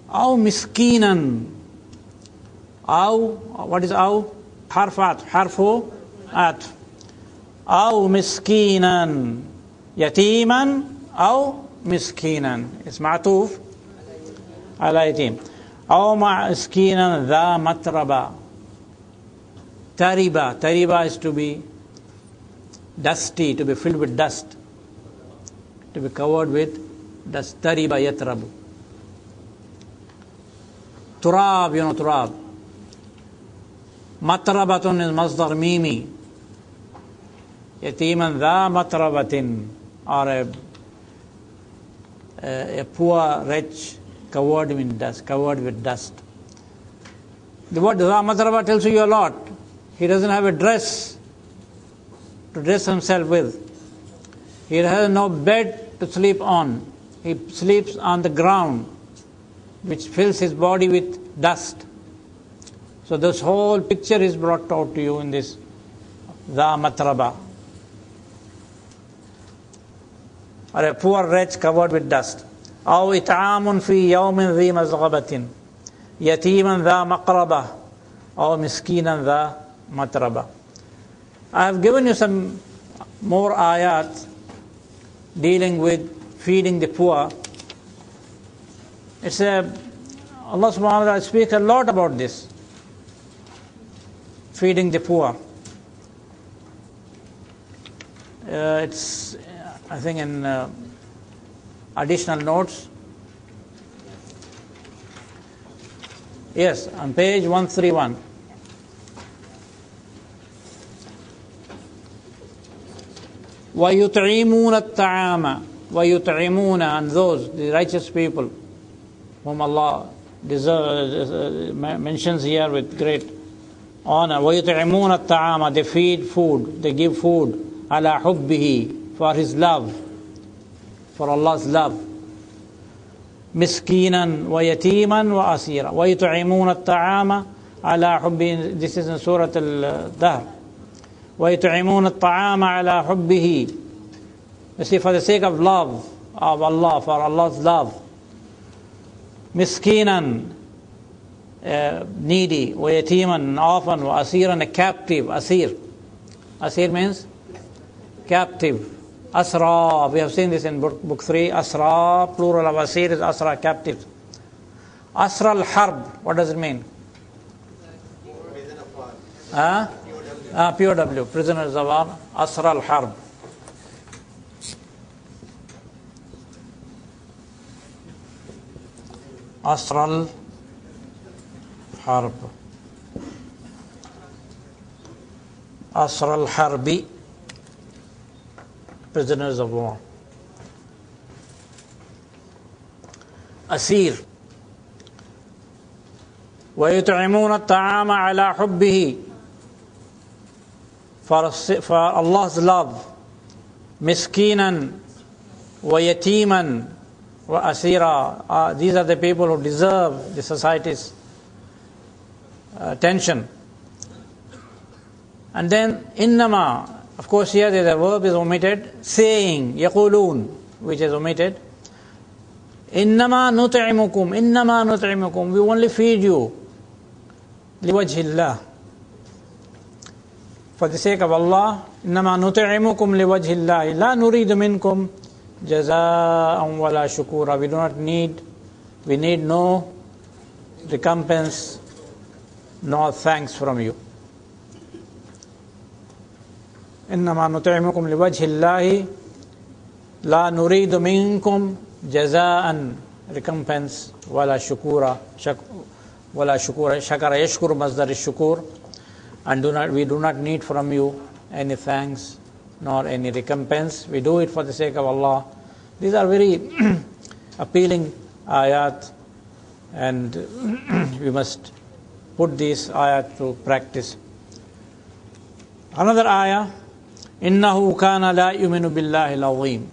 أو مسكينا. أو, what is أو? حرف عطف. حرف عطف. أو مسكينا يتيما أو مسكينا. اسم معطوف على يتيم. أو مسكينا ذا متربة. Tariba. Tariba is to be dusty, to be filled with dust, to be covered with dust. Tariba yatrabu. Turab, you know turab. Matrabatun is masdar mimi. Yatiman dha matrabatin, or a poor wretch covered with dust. The word dha matraba tells you a lot. He doesn't have a dress to dress himself with. He has no bed to sleep on. He sleeps on the ground, which fills his body with dust. So this whole picture is brought out to you in this dha matraba. Or a poor wretch covered with dust. أو إطعام في يوم ذي مزغبة يتيما ذا مقربة أو مسكينا ذا matraba. I have given you some more ayat dealing with feeding the poor. It's Allah subhanahu wa ta'ala speaks a lot about this, feeding the poor. It's, I think, in additional notes. Yes, on page 131. وَيُطْعِمُونَ الطَّعَامَ. وَيُطْعِمُونَ, and those, the righteous people, whom Allah mentions here with great honor. وَيُطْعِمُونَ الطَّعَامَ, they feed food, they give food, عَلَى حُبِّهِ, for His love, for Allah's love. مِسْكِينًا وَيَتِيمًا وَأَسِيرًا. وَيُطْعِمُونَ الطَّعَامَ عَلَى حُبِّهِ. This is in Surah Al-Dahr. وَيُطْعِمُونَ الطَّعَامَ عَلَى حُبِّهِ. You see, for the sake of love of Allah, for Allah's love. Miskinan, needy, وَيَتِيمًا, orphan, وَأَسِيرًا, a captive, asir. Asir means captive. Asra, we have seen this in book 3. Asra, plural of asir is asra, captive. Asra al-harb, what does it mean? POW, prisoners of war, Asra al-Harb. Asra al-Harb. Asra al-Harbi, prisoners of war. Asir. وَيُطْعِمُونَ الطَّعَامَ عَلَى حُبِّهِ, for Allah's love. Miskinan wa yatiman wa asira. These are the people who deserve the society's attention. And then innama, of course here the verb is omitted, saying, yaqulun, which is omitted. Innama nut'imukum, we only feed you liwajhillah, for the sake of Allah. إنما نطعمكم لوجه الله لا نريد منكم جزاء ولا شكورا. We need no recompense nor thanks from you. إنما نطعمكم لوجه الله لا نريد منكم جزاء, recompense, ولا شكورا, ولا شكورا, شكر يشكر مصدر الشكور. And we do not need from you any thanks nor any recompense. We do it for the sake of Allah. These are very appealing ayat, and we must put these ayat to practice. Another ayah, إِنَّهُ كَانَ لَا يُؤْمِنُ بِاللَّهِ الْعَظِيمِ.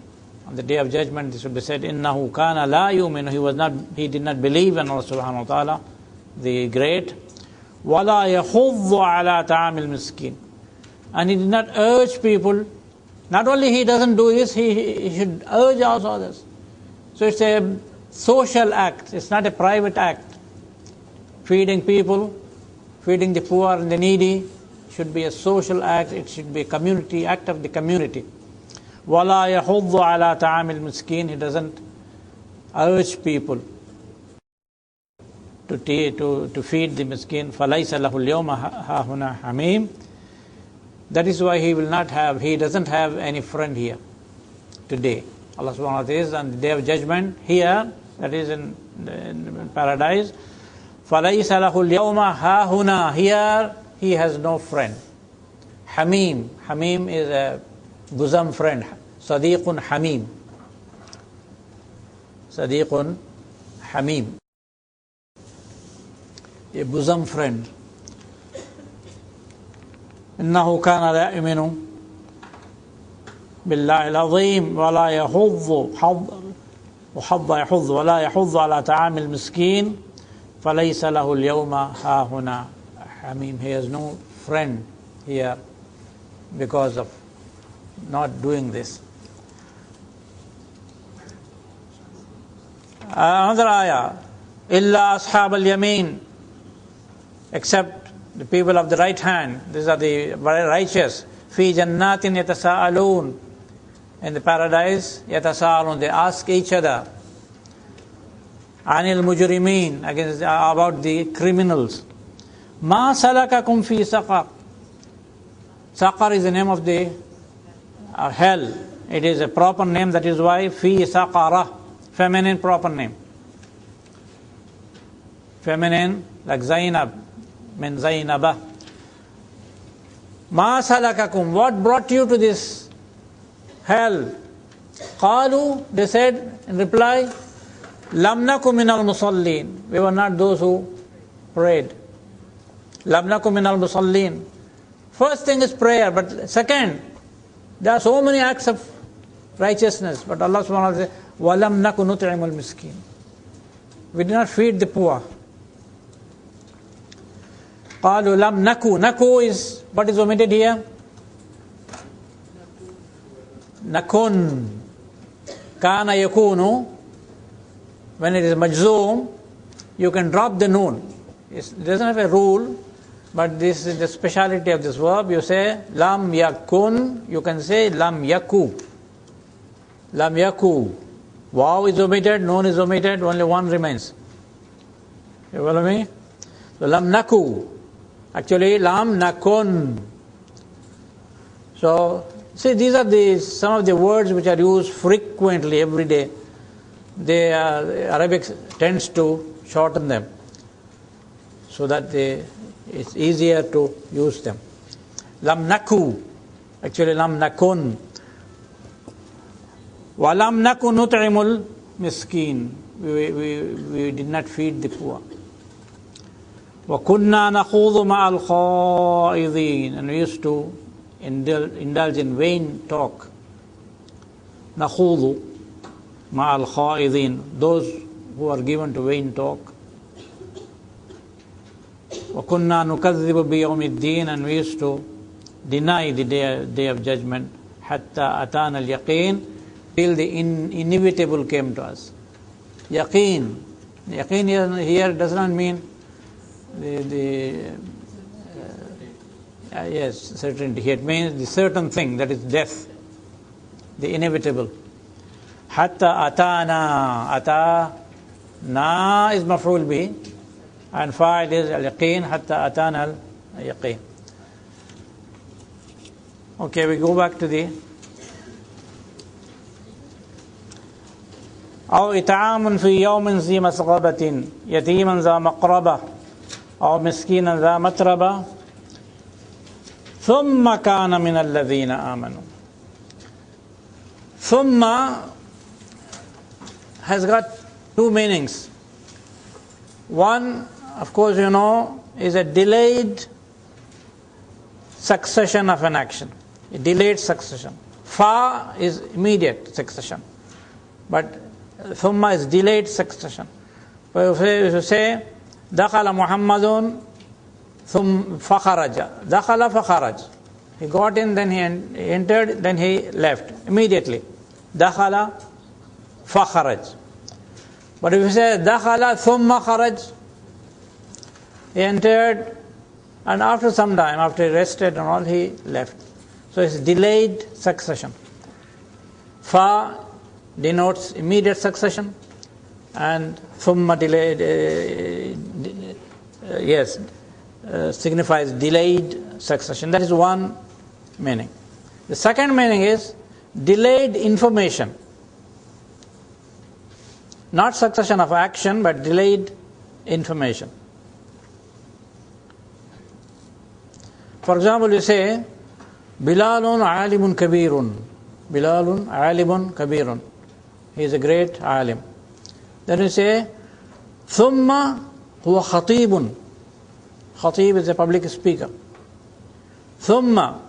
On the day of judgment this will be said, إِنَّهُ كَانَ لَا يُؤْمِنُ, he did not believe in Allah subhanahu wa ta'ala, the great. وَلَا يَحُضُّ عَلَى طَعَامِ الْمِسْكِينِ. And he did not urge people. Not only he doesn't do this, he should urge also others. So it's a social act. It's not a private act. Feeding people, feeding the poor and the needy should be a social act. It should be a community act of the community. وَلَا يَحُضُّ عَلَى طَعَامِ الْمِسْكِينِ. He doesn't urge people to feed the miskin. فَلَيْسَ لَهُ الْيَوْمَ هَاهُنَا حَمِيمٌ. That is why he doesn't have any friend here today. Allah subhanahu wa ta'ala says on the day of judgment here, that is in paradise, فَلَيْسَ لَهُ الْيَوْمَ هَاهُنَا. Here he has no friend. Hamim. Hamim is a bosom friend. Sadiqun Hamim. Sadiqun Hamim. A bosom friend. إنه كان لا يؤمن بالله العظيم ولا يحض على طعام المسكين فليس له اليوم هاهنا حميم. He has no friend here because of not doing this. Another ayah, إلا أصحاب اليمين, except the people of the right hand. These are the very righteous. في جنات يتساءلون. In the paradise, يتساءلون, they ask each other. عن المجرمين, against about the criminals. ما سلككم في سقر. Saqar is the name of the hell. It is a proper name, that is why في سقرة, feminine proper name. Feminine, like Zainab, min Zainabah. Ma salakakum, what brought you to this hell? Qalu, they said in reply, lam nakum minal musallin, we were not those who prayed. Lam nakum minal musallin. First thing is prayer, but second, there are so many acts of righteousness, but Allah subhanahu wa ta'ala says, walam naku nut'imul miskin. We did not feed the poor. قالوا لم نكو. Naku is, what is omitted here? Nakun. Kana yakunu. When it is majzoom, you can drop the noon. It doesn't have a rule, but this is the speciality of this verb. You say lam yakun, you can say lam yaku. Lam yaku. Waw is omitted, noon is omitted, only one remains. You follow me? So lam naku. Actually, lam nakun. So, see, these are some of the words which are used frequently every day. Arabic tends to shorten them so that it's easier to use them. Lam naku. Actually, lam nakun. Wa lam nakun nut'imul miskin. We did not feed the poor. وَكُنَّا نَخُوضُ مَعَ الْخَائِضِينَ. And we used to indulge in vain talk. نَخُوضُ مَعَ الْخَائِضِينَ. Those who are given to vain talk. وَكُنَّا نُكَذِّبُ بِيَوْمِ الدِّينِ. And we used to deny the day of judgment. حَتَّى أَتَانَا الْيَقِينَ. Till the inevitable came to us. Yaqeen. Yaqeen here does not mean yes, certainty. It means the certain thing, that is death, the inevitable. Hatta atana. Atana is maf'ul bihi, and fa'il is al-yaqeen. Hatta atana al-yaqeen. Okay, we go back to the أو إطعام في يوم ذي مسغبة يتيما ذا مقربة أو مسكينا ذا متربة ثم كان من الذين آمنوا. ثم has got two meanings. One, of course, you know, is a delayed succession of an action. A delayed succession. Fa is immediate succession. But thumma is delayed succession. If you say dakhala Muhammadun fakharaja. Dakhala fakharaj. He got in, then he entered, then he left immediately. Dakhala fakharaj. But if you say dakhala thumma kharaj, he entered, and after some time, after he rested and all, he left. So it's delayed succession. Fa denotes immediate succession, and thumma delayed, signifies delayed succession. That is one meaning. The second meaning is delayed information. Not succession of action, but delayed information. For example, you say, Bilalun alimun kabirun. Bilalun alimun kabirun. He is a great alim. Then you say, Thumma huwa khatibun. Khatib is a public speaker. Thumma.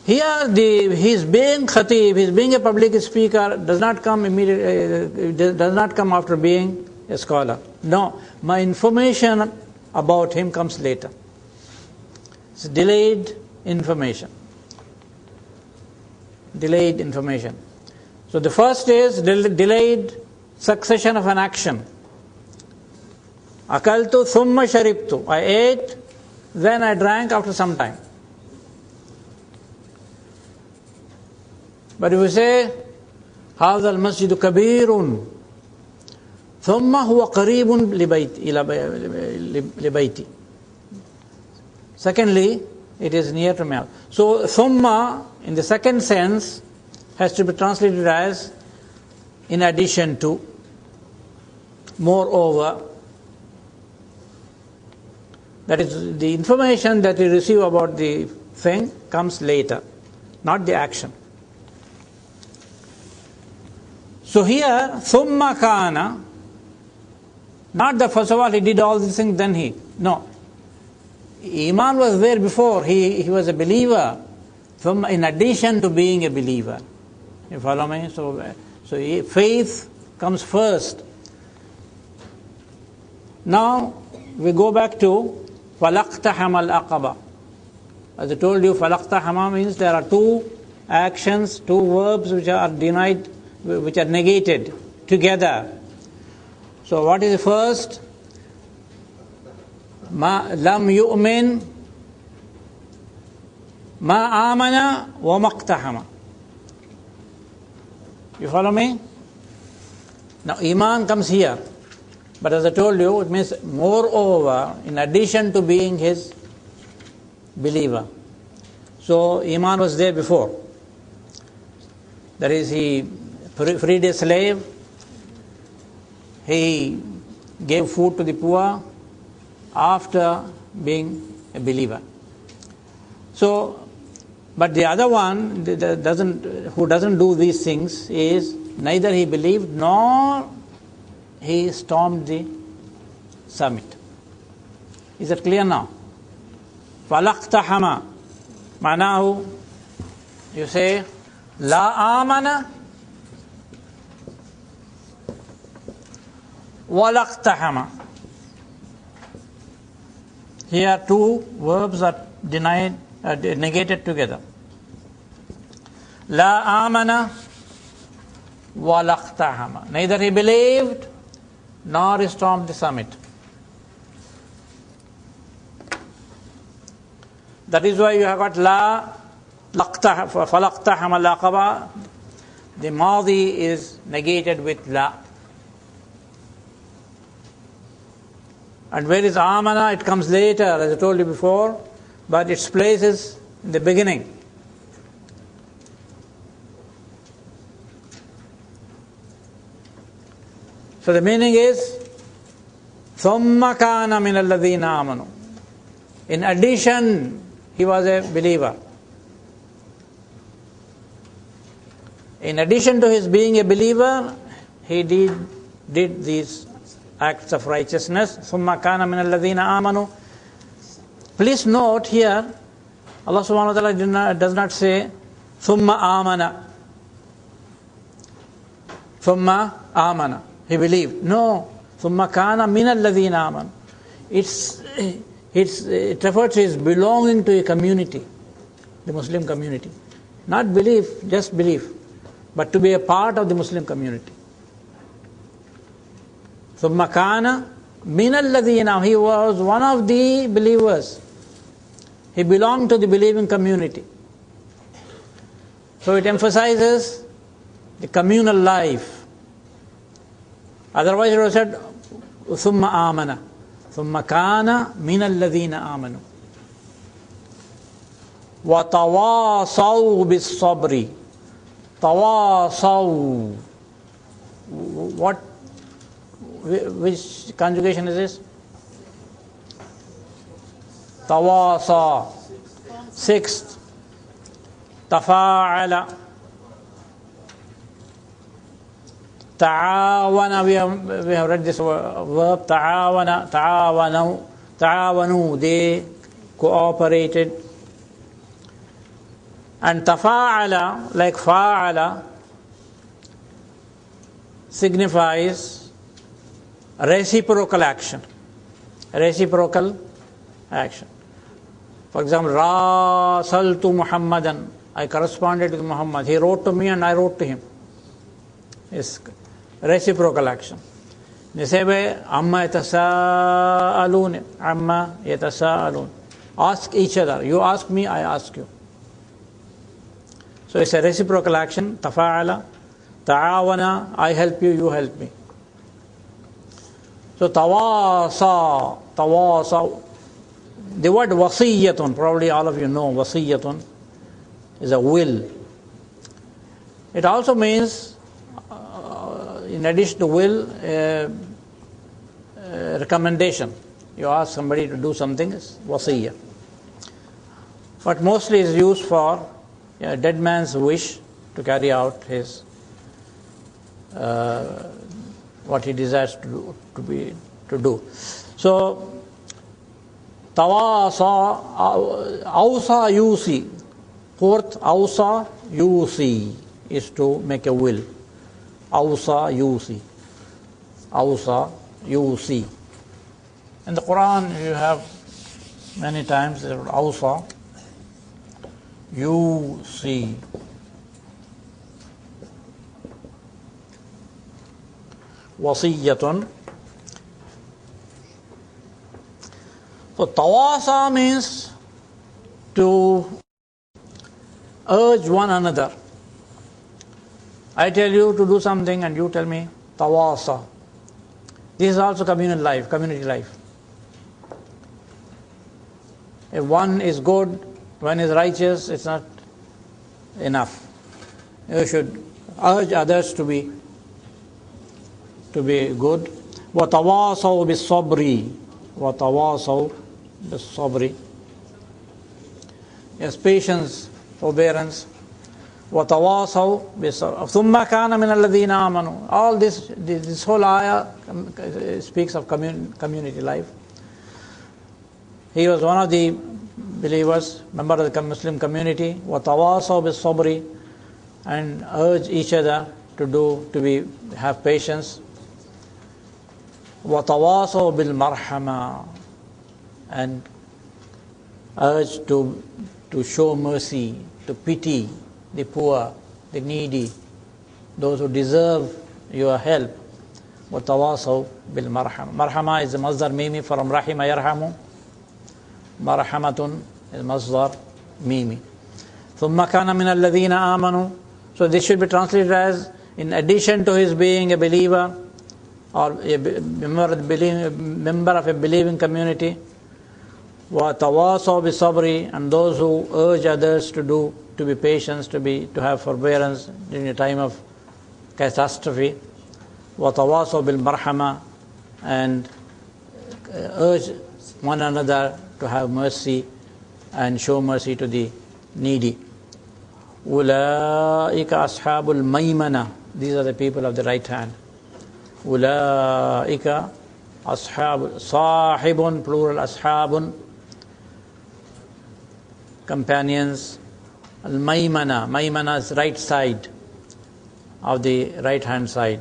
Here, his being khatib, his being a public speaker, does not come does not come after being a scholar. No, my information about him comes later. It's delayed information. Delayed information. So the first is delayed succession of an action. Akaltu thumma sharibtu. I ate, then I drank after some time. But if you say, هذا المسجد كبير ثم هو قريب لبيتي. Secondly, it is near to me. So, thumma, in the second sense, has to be translated as in addition to, moreover. That is, the information that you receive about the thing comes later, not the action. So here, thumma kana, not that first of all he did all these things, then he. No. Iman was there before, he was a believer, in addition to being a believer. You follow me? So faith comes first. Now, we go back to falaqtahama al-aqaba. As I told you, falaqtahama means there are two actions, two verbs which are denied, which are negated together. So what is the first? Ma lam yu'min ma amana wa maqtahama. You follow me? Now iman comes here. But as I told you, it means moreover, in addition to being his believer. So iman was there before. That is, he freed a slave, he gave food to the poor after being a believer. So, but the other one who doesn't do these things is neither he believed nor he stormed the summit. Is that clear now? Falaqtahama. Manahu, you say, La amana walaqtahama. Here two verbs are negated together. La amana walaqtahama. Neither he believed nor he stormed the summit. That is why you have got la falaqtahama al-aqaba. The madi is negated with la. And where is amana? It comes later, as I told you before, but its place is in the beginning. So the meaning is ثُمَّ كَانَ مِنَ الَّذِينَ آمَنُوا. In addition, he was a believer. In addition to his being a believer, he did these acts of righteousness. ثُمَّ كَانَ مِنَ الَّذِينَ آمَنُوا. Please note here, Allah subhanahu wa ta'ala does not say ثُمَّ آمَنَ. ثُمَّ آمَنَ. He believed. No. ثُمَّ كَانَ مِنَ الَّذِينَ آمَنُوا. It refers to his belonging to a community, the Muslim community. Not belief, just belief, but to be a part of the Muslim community. ثُمَّ كَانَ مِنَ الَّذِينَ. He was one of the believers. He belonged to the believing community. So it emphasizes the communal life. Otherwise it was said, ثُمَّ آمَنَ ثُمَّ كَانَ مِنَ الَّذِينَ آمَنُوا وَتَوَاصَوْا بِالصَّبْرِ. تَوَاصَوْا. Which conjugation is this? Tawasa. Sixth. Tafa'ala. Ta'awana. We have read this verb. Ta'awana. Ta'awanu. Ta'awanu. They cooperated. And tafa'ala, like fa'ala, signifies reciprocal action. Reciprocal action. For example, Rasaltu Muhammadan. I corresponded with Muhammad. He wrote to me and I wrote to him. It's reciprocal action. In the same way, Amma yatasa'alun. Amma yatasa'alun. Ask each other. You ask me, I ask you. So it's a reciprocal action. Tafa'ala. Ta'awana. I help you, you help me. So tawasa. Tawasa. The word wasiyatun, probably all of you know wasiyatun, is a will. It also means, in addition to will, recommendation. You ask somebody to do something, it's wasiyah. But mostly is used for a dead man's wish to carry out his what he desires to do. So Tawasa, Ausa Yusi. Fourth, Ausa Yusi is to make a will. Ausa Yusi. Ausa Yusi. In the Quran, you have many times the word Ausa Yusi. Wasiyatun. So tawasa means to urge one another. I tell you to do something and you tell me tawasa. This is also communal life, community life. If one is good, one is righteous, it's not enough. You should urge others to be good. وَتَوَاصَوْا بِالصَّبْرِ وَتَوَاصَوْا بِالصَّبْرِ. Yes, patience, forbearance. وَتَوَاصَوْا بِالصَّبْرِ ثُمَّ كَانَ مِنَ الَّذِينَ آمَنُوا. All this whole ayah speaks of community life. He was one of the believers, member of the Muslim community. وَتَوَاصَوْا بِالصَّبْرِ. And urge each other to have patience. وَتَوَاصَوْا بِالْمَرْحَمَةِ. And urge to show mercy, to pity the poor, the needy, those who deserve your help. وَتَوَاصَوْا بِالْمَرْحَمَةِ. Marhama is the masdar mimi from rahima yarhamu. Marhamatun is masdar mimi. ثُمَّ كَانَ مِنَ الَّذِينَ آمَنُوا. So this should be translated as, in addition to his being a believer or a member of a believing community, وَتَوَاصَوْا بِالصَّبْرِ. And those who urge others to be patient, to have forbearance during a time of catastrophe. وَتَوَاصَوْا بِالْمَرْحَمَةِ. And urge one another to have mercy and show mercy to the needy. أُولَٰئِكَ أَصْحَابُ الْمَيْمَنَةِ. These are the people of the right hand. أُولَٰئِكَ أَصْحَابُ صَاحِبٌ, plural أَصْحَابٌ, companions. Al-Maymana. Maymana is right side, of the right hand side.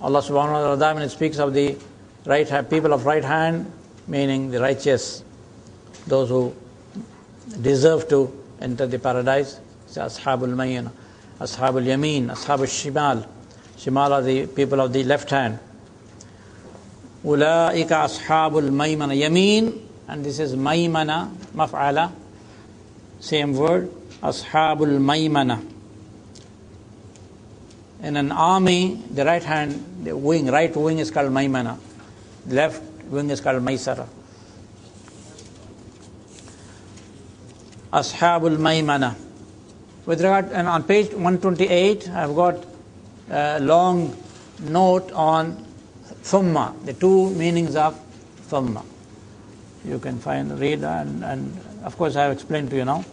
Allah subhanahu wa ta'ala, when it speaks of the right hand, people of right hand, meaning the righteous, those who deserve to enter the paradise, it's Ashabul Maymana. Ashabul Yameen, Ashabul Shimal. Shimal are the people of the left hand. Ulaika ashabul maymana. Yameen, and this is maymana, maf'ala, same word, ashabul maymana. In an army, the right hand, the wing, right wing is called maymana. The left wing is called maysara. Ashabul maymana. With regard, and on page 128, I've got a long note on thumma, the two meanings of thumma. You can read, and of course I have explained to you now.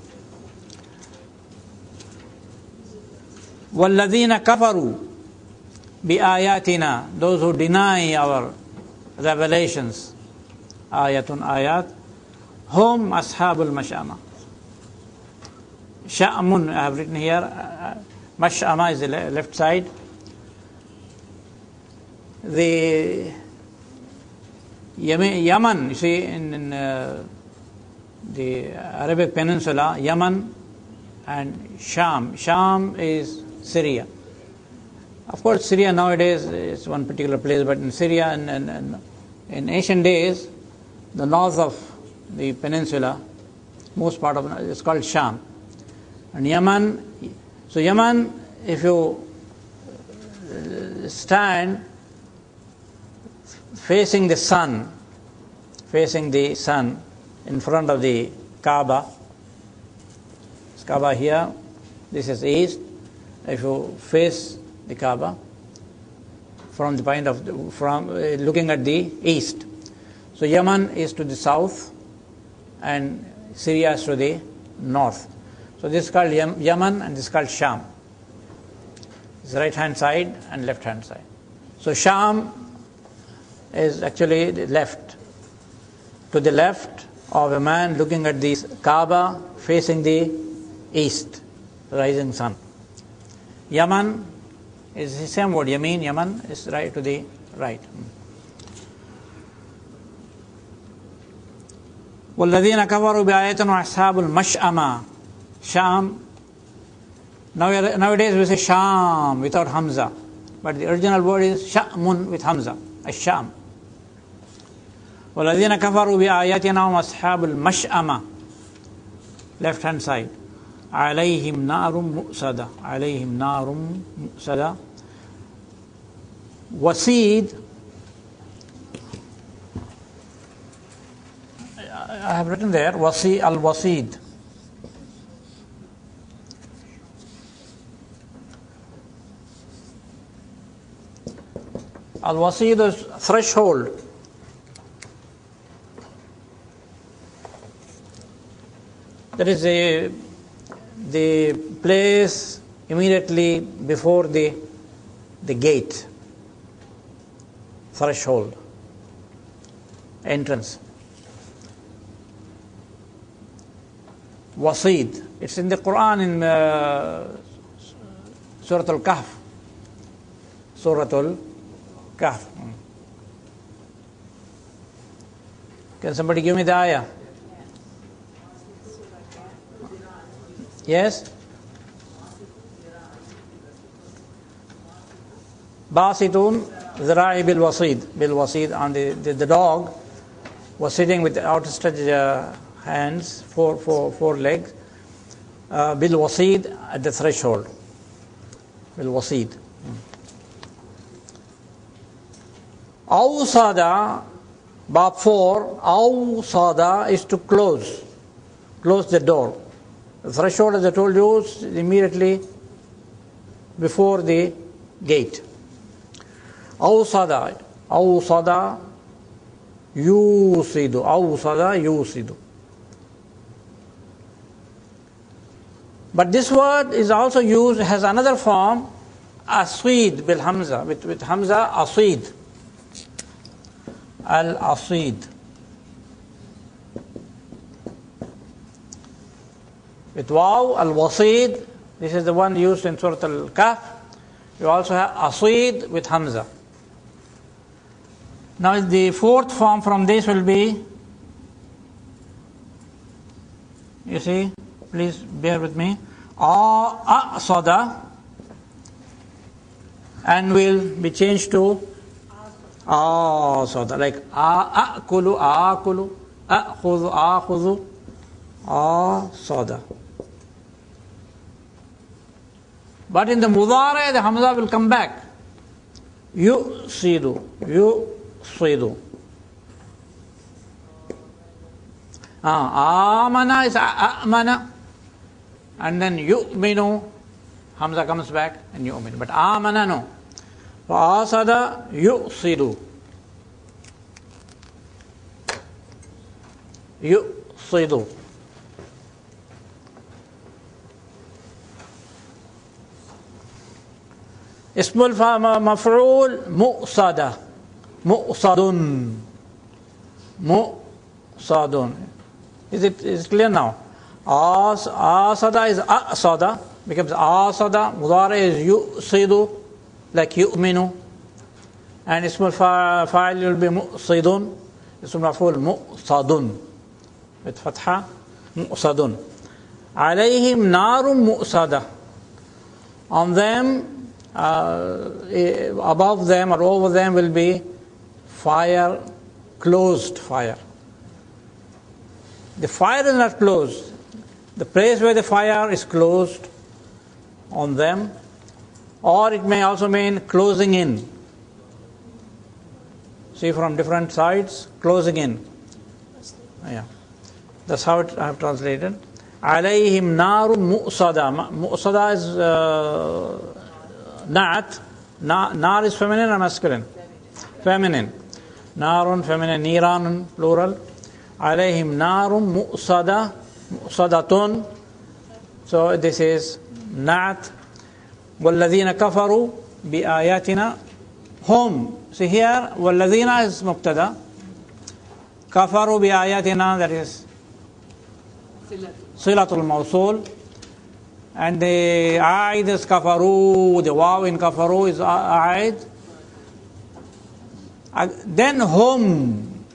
وَالَّذِينَ كَفَرُوا بِآيَاتِنَا, those who deny our revelations, ayatun ayat, hum ashabul mash'ama. Sha'mun, I have written here, mash'ama is the left side. The Yemen, you see, in the Arabic Peninsula, Yemen and Sham. Sham is Syria. Of course, Syria nowadays is one particular place, but in Syria and in ancient days, the north of the peninsula, most part of it is called Sham. And Yemen, so Yemen, if you stand facing the sun in front of the Kaaba, it's Kaaba here, this is east. If you face the Kaaba from the point of looking at the east, so Yemen is to the south and Syria is to the north. So this is called Yemen and this is called Sham. It's right hand side and left hand side. So Sham is actually the left, to the left of a man looking at the Kaaba facing the east, rising sun. Yemen is the same word, Yameen, Yemen is right to the right. وَالَّذِينَ كَفَرُوا بِآيَاتِنَا أَصْحَابُ الْمَشْأَمَةِ. Sham. Nowadays we say Sham without Hamza, but the original word is Sha'mun with Hamza, Ash-Sham. وَالَّذِينَ كَفَرُوا بِآيَاتِنَا أَصْحَابُ الْمَشْأَمَةِ. Left hand side. عَلَيْهِمْ نَارٌ مُؤْصَدَةٌ. عَلَيْهِمْ نَارٌ مُؤْصَدَةٌ. Wasid, I have written there, al-Wasid. Al-Wasid is threshold. That is the place immediately before the gate, threshold, entrance. Wasid. It's in the Qur'an in Surah Al-Kahf. Surah Al-Kahf. Can somebody give me the ayah? Yes? Basitun Zira'i bil Wasid. And the dog was sitting with outstretched hands, four legs, bil Wasid, at the threshold. Bil Wasid. Awsada, Bab 4, Awsada is to close the door. The threshold, as I told you, is immediately before the gate. Awsada yusidu. But this word is also used, has another form, asid bil hamza, with hamza, asid. Al-asid. With waw, al-wasid, this is the one used in Surah Al-Kahf. You also have asid with hamza. Now the fourth form from this will be, you see, please bear with me, a'sada, and will be changed to Asada, like akulu, akulu, akhudhu, akhudhu, asada. But in the mudare, the hamza will come back. Yusidu, yusidu. Amana is amana, and then yu'minu, hamza comes back and yu'minu. But amana no. Asada yusidu. Yusidu. اسم المفعول مؤصدة مؤصد مؤصد. Is it clear now? Asada is asada, becomes asada. Mudare is yusidu, like yu'minu. And ism al-fa'il will be mu'sidun. Ism al-maf'ul mu'sadun with fatha, mu'sadun. Alayhim narun mu'sada. On them, above them or over them will be fire, closed fire. The fire is not closed. The place where the fire is closed on them, or it may also mean closing in. See, from different sides, closing in. Yeah, that's how I have translated. Alayhim narun mu'sada. Mu'sada is na'at. Nar is feminine or masculine? Feminine. Narun, feminine. Niranun, plural. Alayhim narun mu'sada. Mu'sadatun. So this is na'at. وَالَّذِينَ كَفَرُوا بِآيَاتِنَا هُمْ. See here, وَالَّذِينَ is mubtada. كَفَرُوا بِآيَاتِنَا, that is Silatul Mawsul. And the A'id is kafaru, the waw in kafaru is A'id. Then hum.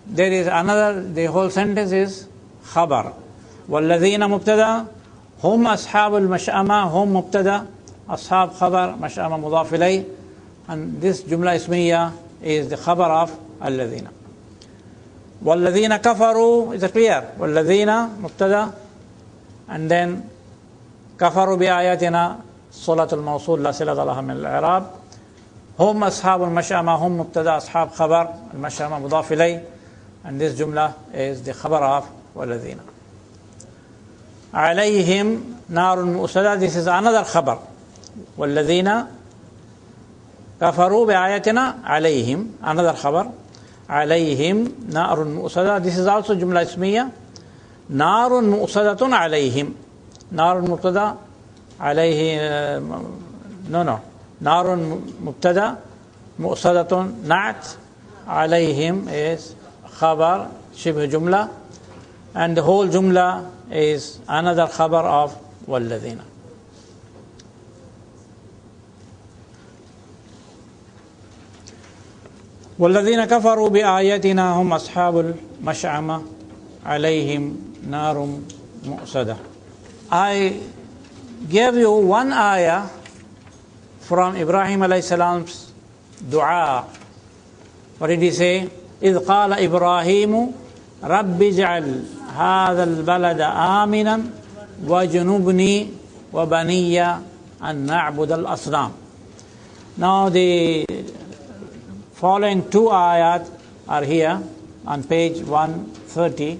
There is another, the whole sentence is khabar. وَالَّذِينَ مُبْتَدَى هُمْ أَصْحَابُ الْمَشْأَمَةِ هُمْ مُبْتَدَى أصحاب khabar, مشأمة مضاف إليه. And this jumla ismiya is the khabar of الَّذِينَ. وَالَّذِينَ كَفَرُوا, is it clear? وَالَّذِينَ مُبْتَدَى, and then كفروا بآياتنا صلة الموصول لا صلة لها من الإعراب. هم أصحاب المشأمة, هم مبتدأ, أصحاب خبر, المشأمة مضاف إليه, and this jumla is the khabar of والذين. عليهم نار مؤصدة, this is another khabar. والذين كفروا بآياتنا عليهم, another khabar. عليهم نار مؤصدة, this is also jumla ismiya. نار مؤصدة عليهم. نار مبتدا عليه نار مبتدا مؤصدة نعت عليهم is khabar شبه jumla, and the whole jumla is another khabar of والذين. والذين كفروا بآياتنا هم أصحاب المشأمة عليهم نار مؤصدة. I gave you one ayah from Ibrahim alayhi salam's dua. What did he say? إذ قال إبراهيم رب اجعل هذا البلد آمنا وجنبني وبني أن نعبد الأصنام. Now the following two ayat are here on page 130.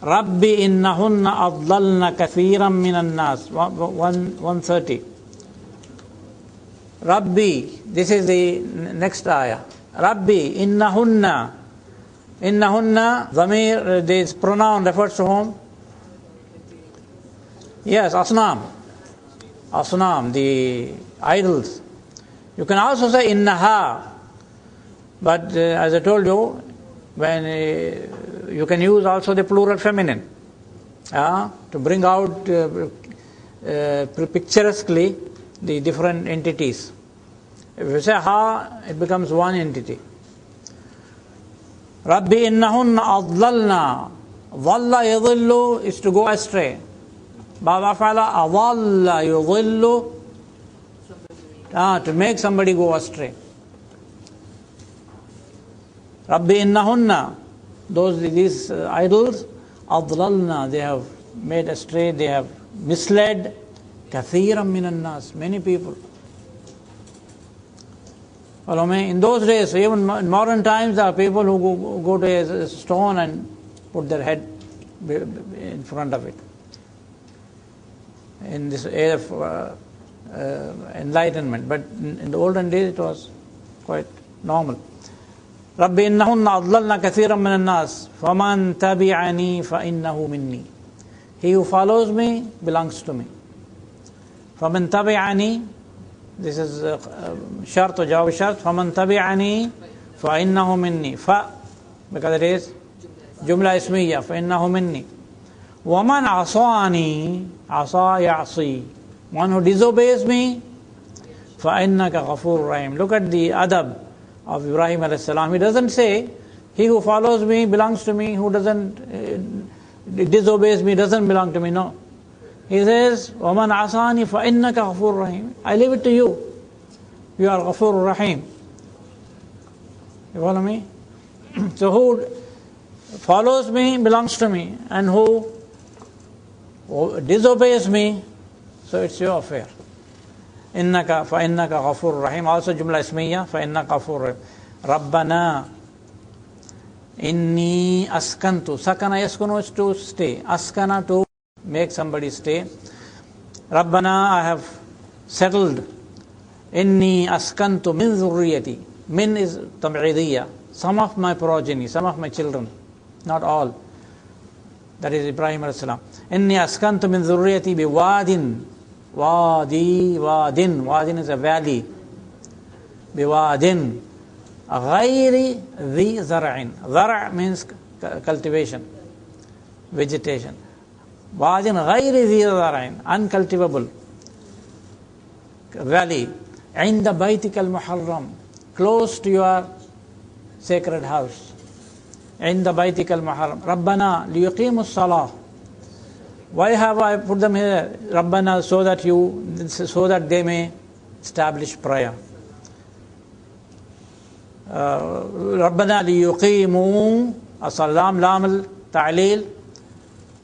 Rabbi innahunna adlalna kathiran minan nas. 130. Rabbi, this is the next ayah. Rabbi innahunna. Innahunna, dhamir, this pronoun refers to whom? Yes, asnam. Asnam, the idols. You can also say innaha. But as I told you, when you can use also the plural feminine to bring out picturesquely the different entities. If you say ha, it becomes one entity. Rabbi innahunna adlalna. Dhalla yadhillu is to go astray. Baba fa'ala adalla yudhillu to make somebody go astray. Rabbi innahunna, these idols, adlalna, they have made astray, they have misled kathiran minan nas, many people. Follow me? In those days, even in modern times, there are people who go to a stone and put their head in front of it. In this age of enlightenment, but in the olden days it was quite normal. Rabbi innahunna adlalna kathiran minan nas faman tabi'ani fa innahu minni. He who follows me belongs to me. Faman tabi'ani, this is shart or jawab shart. Faman tabi'ani fa innahu minni. Fa, because it is jumla ismiyya, fa innahu minni. Waman asani, asa ya'si. One who disobeys me, فَإِنَّكَ غَفُورٌ رَحِيمٌ. Look at the adab of Ibrahim alayhi salam. He doesn't say, he who follows me belongs to me, who doesn't disobeys me doesn't belong to me. No. He says, وَمَنْ عَصَانِي فَإِنَّكَ غَفُورٌ رَحِيمٌ. I leave it to you. You are Ghafur Rahim. You follow me? So who follows me belongs to me, and who disobeys me, so it's your affair. Innaka fa innaka ghafur rahim. Also jumla ismiyya fa innaka ghafur rahim. Rabbana inni askantu. Sakana yaskunu is to stay. Askana to make somebody stay. Rabbana, I have settled. Inni askantu min dhurriyati. Min is tab'idiyya. Some of my progeny, some of my children, not all. That is Ibrahim alayhi salam. Inni askantu min dhurriyati bi wadin. Wadin is a valley. Biwadin ghayri dhi zar'in. Zar' means cultivation, vegetation. Wadin ghayri dhi zar'in, uncultivable valley. Inda baytika al-muharram, close to your sacred house. Inda baytika al-muharram. Rabbana liyuqimu as-salah. Why have I put them here? Rabbana, so that they may establish prayer. Rabbana liyuqimu as-salam, lam al-ta'lil,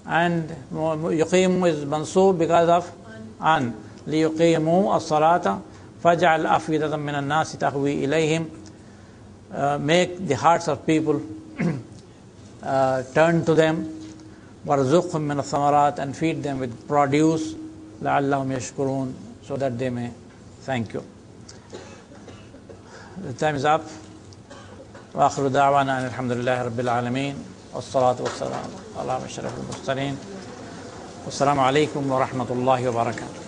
and yuqimu is mansoob because of an. Liyuqimu as-salata faj'al afidatan min an-nas tahwi ilayhim. Make the hearts of people turn to them. وَارْزُقْهُمْ مِنَ الثَّمَرَاتِ, and feed them with produce, لَعَلَّهُمْ يَشْكُرُونَ, so that they may thank you. The time is up. وآخر دعوانا أن الحمد لله رب العالمين والصلاة والسلام على أشرف المرسلين والسلام عليكم ورحمة الله وبركاته.